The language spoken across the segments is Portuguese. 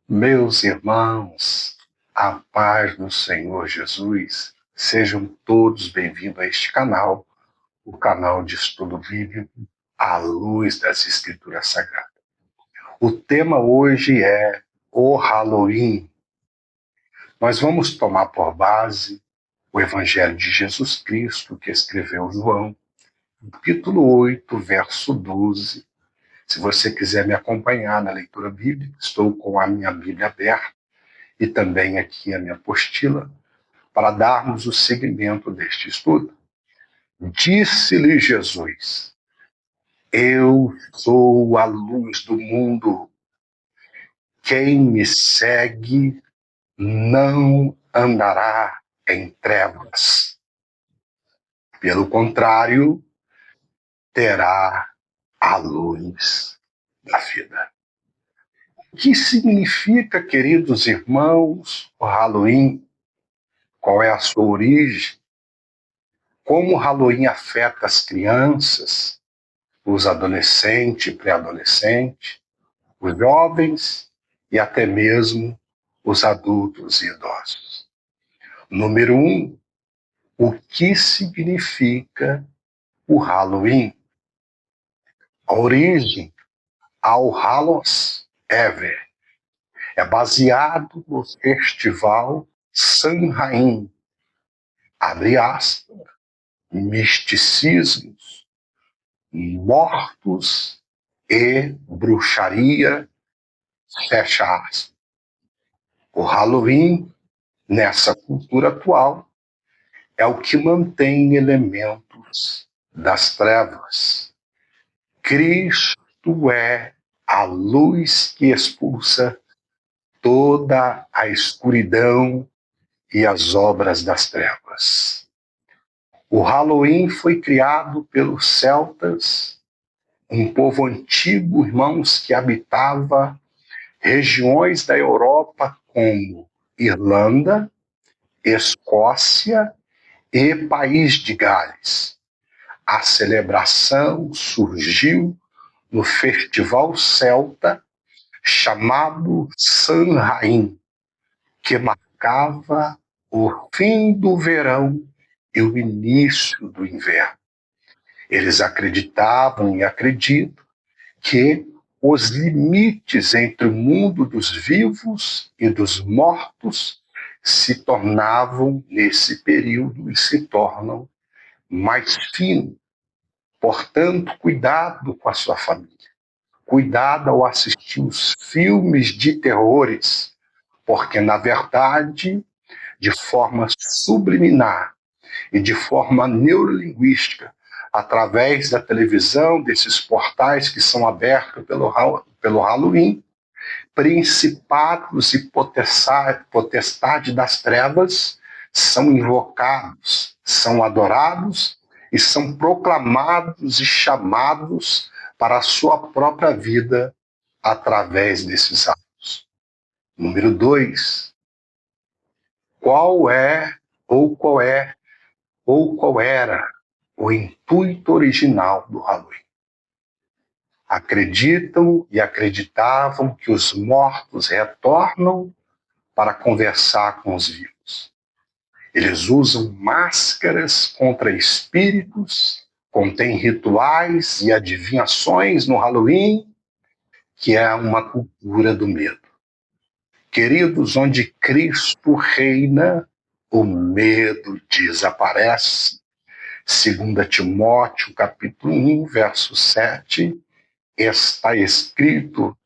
Meus irmãos, a paz do Senhor Jesus, sejam todos bem-vindos a este canal, o canal de estudo bíblico à luz das Escrituras Sagradas. O tema hoje é o Halloween. Nós vamos tomar por base o Evangelho de Jesus Cristo, que escreveu João, capítulo 8, verso 12. Se você quiser me acompanhar na leitura bíblica, estou com a minha Bíblia aberta e também aqui a minha apostila, para darmos o seguimento deste estudo. Disse-lhe Jesus: Eu sou a luz do mundo. Quem me segue não andará em trevas. Pelo contrário, terá a luz da vida. O que significa, queridos irmãos, o Halloween? Qual é a sua origem? Como o Halloween afeta as crianças, os adolescentes, pré-adolescentes, os jovens e até mesmo os adultos e idosos. Número 1, o que significa o Halloween? A origem, ao Hallows Eve, é baseado no festival Samhain, abre aspas, misticismos, mortos e bruxaria, fecha aspas. O Halloween, nessa cultura atual, é o que mantém elementos das trevas. Cristo é a luz que expulsa toda a escuridão e as obras das trevas. O Halloween foi criado pelos celtas, um povo antigo, irmãos, que habitava regiões da Europa como Irlanda, Escócia e País de Gales. A celebração surgiu no festival celta chamado Samhain, que marcava o fim do verão e o início do inverno. Eles acreditavam e acreditam que os limites entre o mundo dos vivos e dos mortos se tornavam, nesse período, e se tornam mais finos. Portanto, cuidado com a sua família. Cuidado ao assistir os filmes de terrores, porque, na verdade, de forma subliminar e de forma neurolinguística, através da televisão, desses portais que são abertos pelo Halloween, principados e potestade das trevas são invocados, são adorados e são proclamados e chamados para a sua própria vida através desses atos. Número 2, qual era o intuito original do Halloween? Acreditam e acreditavam que os mortos retornam para conversar com os vivos. Eles usam máscaras contra espíritos, contém rituais e adivinhações no Halloween, que é uma cultura do medo. Queridos, onde Cristo reina, o medo desaparece. 2 Timóteo, capítulo 1, verso 7, está escrito: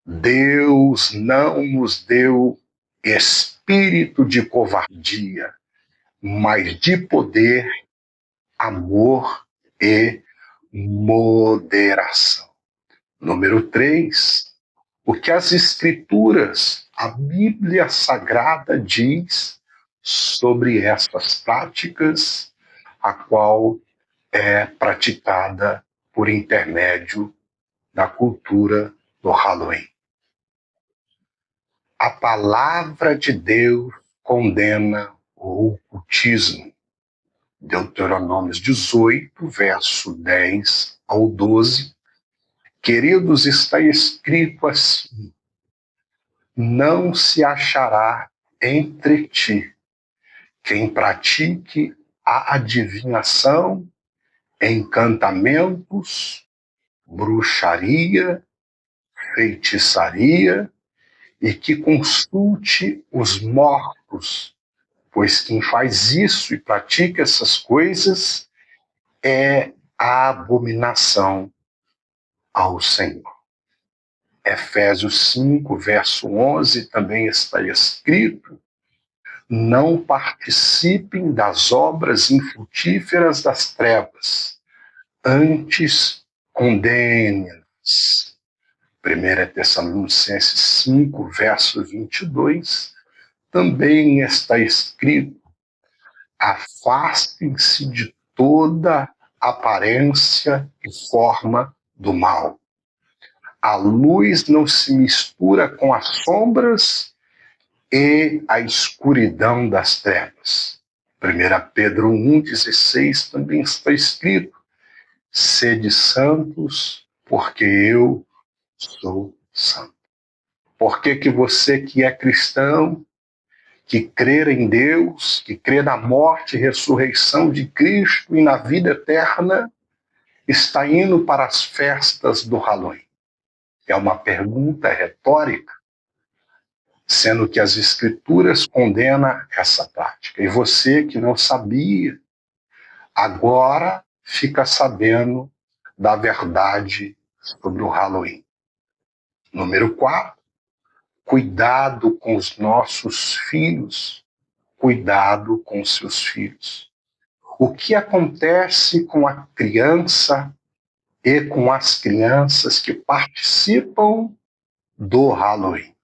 Deus não nos deu espírito de covardia, mas de poder, amor e moderação. Número 3, o que as Escrituras, a Bíblia Sagrada diz sobre essas práticas, a qual é praticada por intermédio da cultura do Halloween. A palavra de Deus condena o ocultismo. Deuteronômio 18, verso 10 ao 12. Queridos, está escrito assim: não se achará entre ti quem pratique a adivinhação, encantamentos, bruxaria, feitiçaria e que consulte os mortos, pois quem faz isso e pratica essas coisas é a abominação ao Senhor. Efésios 5, verso 11, também está escrito: não participem das obras infrutíferas das trevas, antes condenem-nas. 1 Tessalonicenses 5, verso 22, também está escrito: afastem-se de toda aparência e forma do mal. A luz não se mistura com as sombras e a escuridão das trevas. 1 Pedro 1,16 também está escrito: sede santos, porque eu sou santo. Por que você que é cristão, que crê em Deus, que crê na morte e ressurreição de Cristo e na vida eterna, está indo para as festas do Halloween? É uma pergunta retórica, sendo que as Escrituras condenam essa prática. E você que não sabia, agora fica sabendo da verdade sobre o Halloween. Número 4, cuidado com os nossos filhos, cuidado com os seus filhos. O que acontece com a criança e com as crianças que participam do Halloween?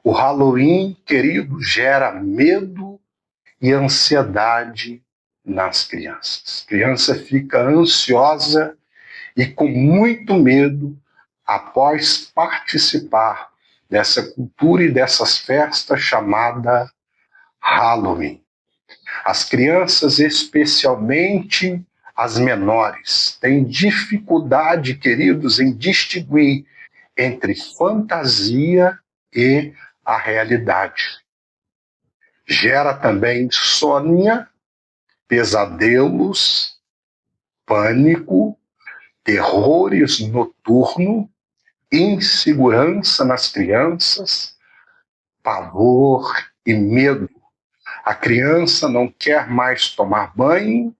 O Halloween, querido, gera medo e ansiedade nas crianças. A criança fica ansiosa e com muito medo após participar dessa cultura e dessas festas chamada Halloween. As crianças, especialmente as menores, têm dificuldade, queridos, em distinguir entre fantasia e a realidade. Gera também insônia, pesadelos, pânico, terrores noturnos, insegurança nas crianças, pavor e medo. A criança não quer mais tomar banho,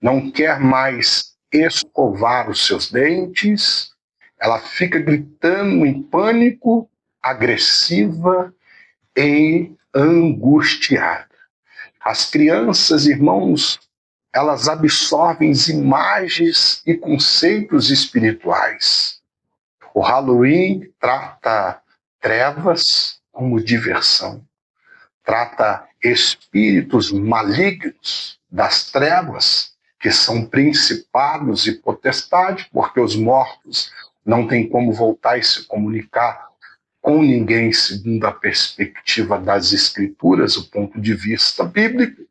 não quer mais escovar os seus dentes, ela fica gritando em pânico, agressiva e angustiada. As crianças, irmãos, elas absorvem imagens e conceitos espirituais. O Halloween trata trevas como diversão, trata espíritos malignos das trevas, que são principados e potestades, porque os mortos não têm como voltar e se comunicar com ninguém segundo a perspectiva das Escrituras, o ponto de vista bíblico.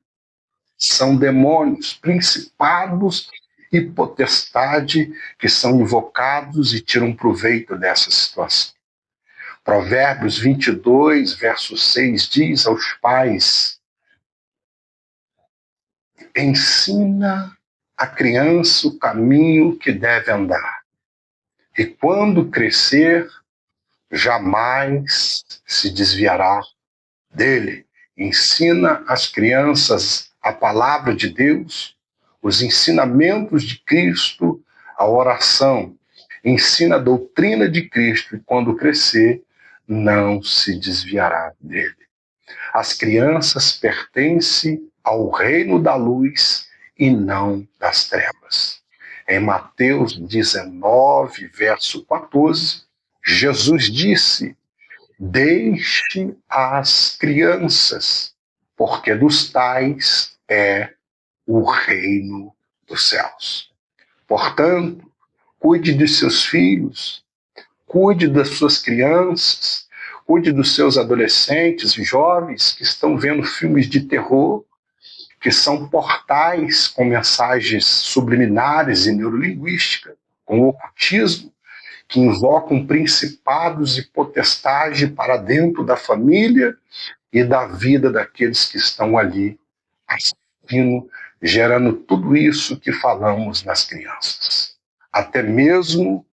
São demônios, principados e potestade que são invocados e tiram proveito dessa situação. Provérbios 22, verso 6 diz aos pais: ensina a criança o caminho que deve andar, e quando crescer, jamais se desviará dele. Ensina às crianças a palavra de Deus, os ensinamentos de Cristo, a oração. Ensina a doutrina de Cristo, e quando crescer, não se desviará dele. As crianças pertencem ao reino da luz e não das trevas. Em Mateus 19, verso 14, Jesus disse: deixe as crianças, porque dos tais é o reino dos céus. Portanto, cuide de seus filhos, cuide das suas crianças, cuide dos seus adolescentes e jovens que estão vendo filmes de terror, que são portais com mensagens subliminares e neurolinguística, com o ocultismo, que invocam principados e potestades para dentro da família e da vida daqueles que estão ali assistindo, gerando tudo isso que falamos nas crianças. Até mesmo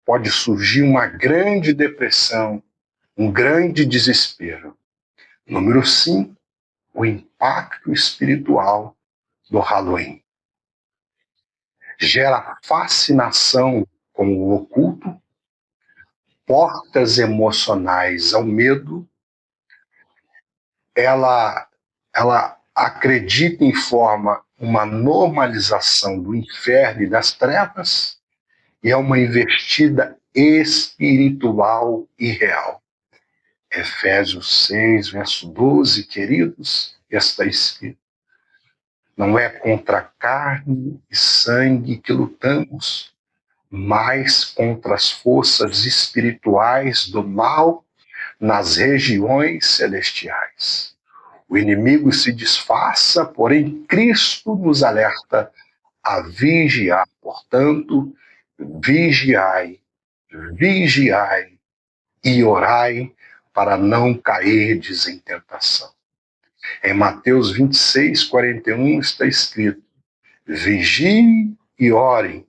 pode surgir uma grande depressão, um grande desespero. Número 5, o impacto espiritual do Halloween. Gera fascinação com o oculto, portas emocionais ao medo, ela acredita em forma uma normalização do inferno e das trevas, e é uma investida espiritual e real. Efésios 6, verso 12, queridos, está escrito: não é contra carne e sangue que lutamos, mas contra as forças espirituais do mal nas regiões celestiais. O inimigo se disfarça, porém Cristo nos alerta a vigiar. Portanto, vigiai, vigiai e orai para não cairdes em tentação. Em Mateus 26, 41 está escrito: vigiem e orem,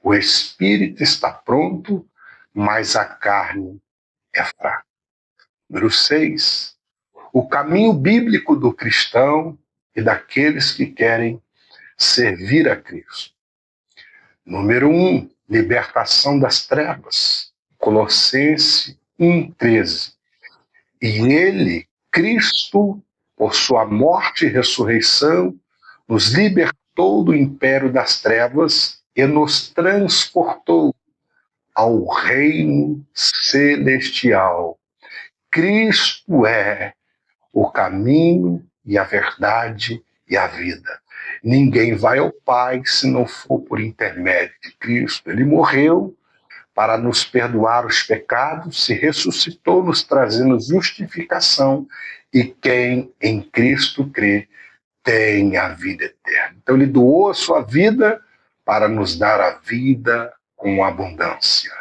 o espírito está pronto, mas a carne é fraca. Número 6, o caminho bíblico do cristão e daqueles que querem servir a Cristo. Número 1, libertação das trevas. Colossenses 1,13. E ele, Cristo, por sua morte e ressurreição, nos libertou do império das trevas e nos transportou ao reino celestial. Cristo é o caminho e a verdade e a vida. Ninguém vai ao Pai se não for por intermédio de Cristo. Ele morreu para nos perdoar os pecados, se ressuscitou, nos trazendo justificação, e quem em Cristo crê tem a vida eterna. Então ele doou a sua vida para nos dar a vida com abundância.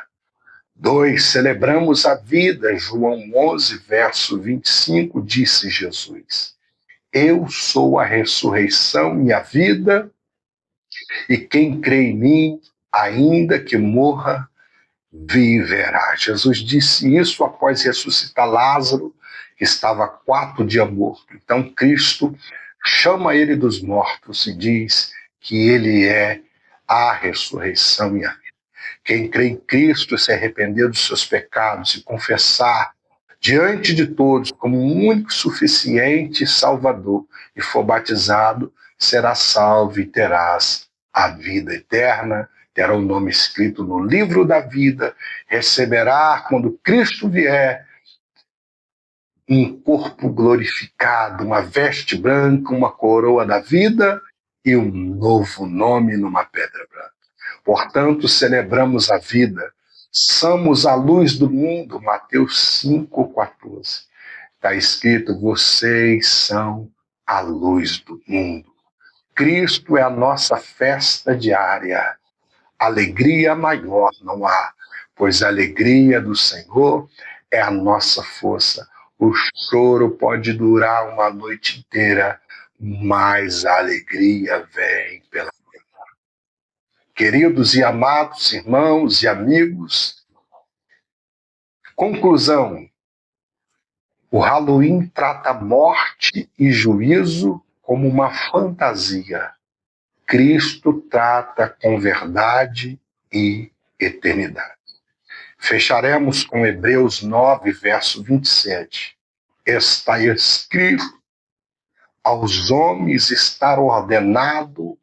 2, celebramos a vida. João 11, verso 25, disse Jesus: eu sou a ressurreição e a vida, e quem crê em mim, ainda que morra, viverá. Jesus disse isso após ressuscitar Lázaro, que estava 4 dias morto. Então Cristo chama ele dos mortos e diz que ele é a ressurreição e a vida. Quem crê em Cristo, se arrepender dos seus pecados e confessar diante de todos como um único, suficiente Salvador e for batizado, será salvo e terás a vida eterna, terá o nome escrito no livro da vida, receberá, quando Cristo vier, um corpo glorificado, uma veste branca, uma coroa da vida e um novo nome numa pedra branca. Portanto, celebramos a vida. Somos a luz do mundo, Mateus 5,14. Está escrito: vocês são a luz do mundo. Cristo é a nossa festa diária. Alegria maior não há, pois a alegria do Senhor é a nossa força. O choro pode durar uma noite inteira, mas a alegria vem pela manhã. Queridos e amados irmãos e amigos, conclusão: o Halloween trata morte e juízo como uma fantasia. Cristo trata com verdade e eternidade. Fecharemos com Hebreus 9, verso 27. Está escrito: aos homens está ordenado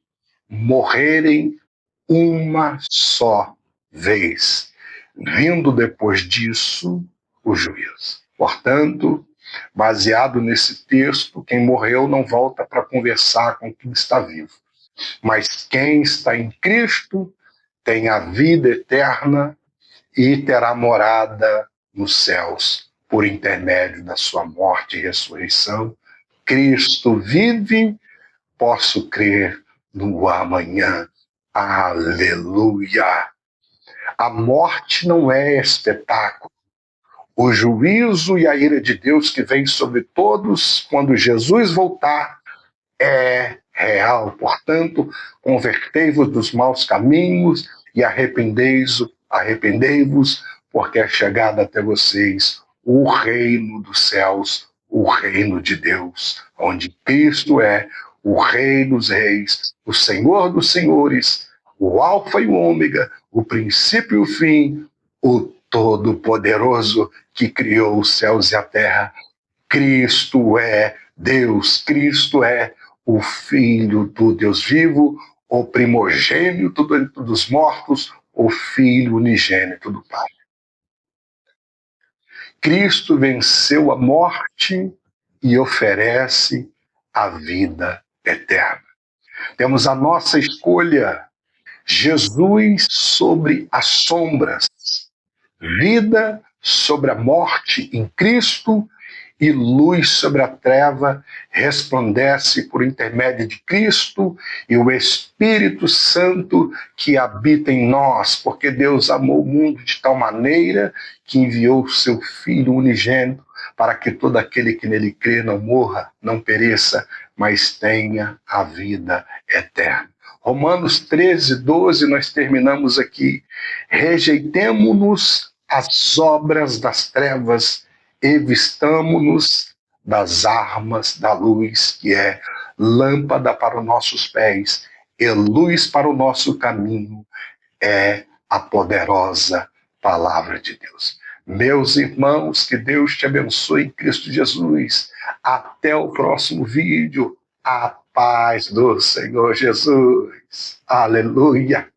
morrerem uma só vez, vindo depois disso o juízo. Portanto, baseado nesse texto, quem morreu não volta para conversar com quem está vivo. Mas quem está em Cristo tem a vida eterna e terá morada nos céus, por intermédio da sua morte e ressurreição. Cristo vive, posso crer no amanhã. Aleluia! A morte não é espetáculo. O juízo e a ira de Deus que vem sobre todos quando Jesus voltar é real. Portanto, convertei-vos dos maus caminhos e arrependei-vos, porque é chegado até vocês o reino dos céus, o reino de Deus, onde Cristo é o Rei dos reis, o Senhor dos senhores, o Alfa e o Ômega, o princípio e o fim, o Todo-Poderoso que criou os céus e a terra. Cristo é Deus, Cristo é o Filho do Deus vivo, o primogênito dos mortos, o Filho unigênito do Pai. Cristo venceu a morte e oferece a vida eterna. Temos a nossa escolha: Jesus sobre as sombras, vida sobre a morte em Cristo, e luz sobre a treva resplandece por intermédio de Cristo e o Espírito Santo que habita em nós, porque Deus amou o mundo de tal maneira que enviou o seu Filho unigênito para que todo aquele que nele crê não morra, não pereça, mas tenha a vida eterna. Romanos 13:12, nós terminamos aqui. Rejeitemo-nos as obras das trevas e vistamo-nos das armas da luz, que é lâmpada para os nossos pés e luz para o nosso caminho, é a poderosa palavra de Deus. Meus irmãos, que Deus te abençoe em Cristo Jesus. Até o próximo vídeo. A paz do Senhor Jesus. Aleluia.